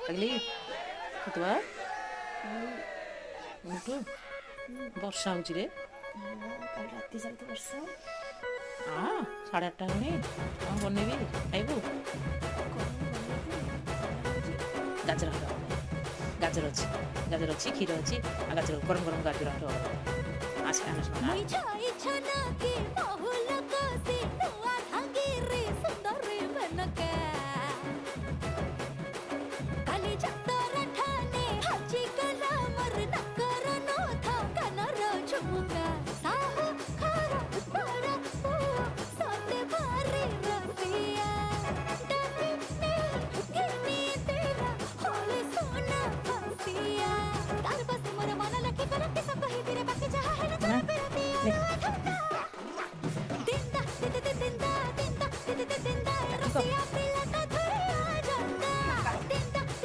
ପାଗଲି ତୁ ଆ ଉଠୁ ବର୍ଷା ହଉଛି ରେ। କାଲି ରାତି ସାରା ତ ବର୍ଷା। ହଁ 8:30 ହେଲାଣି। କ'ଣ ବନେଇବି ଖାଇବୁ? ଗାଜର ହାଟ ଗାଜର ଅଛି, ଗାଜର ଅଛି, କ୍ଷୀର ଅଛି, ଆଉ ଗାଜର ଗରମ ଗରମ ଗାଜର ହାଟ ଆସିଲା ଇଚ୍ଛା ଇଚ୍ଛା ନା କି ବହୁଲ କସି ନୂଆ ଭାଙ୍ଗିରେ ସୁନ୍ଦର ମନକା କାଲି ଛାତ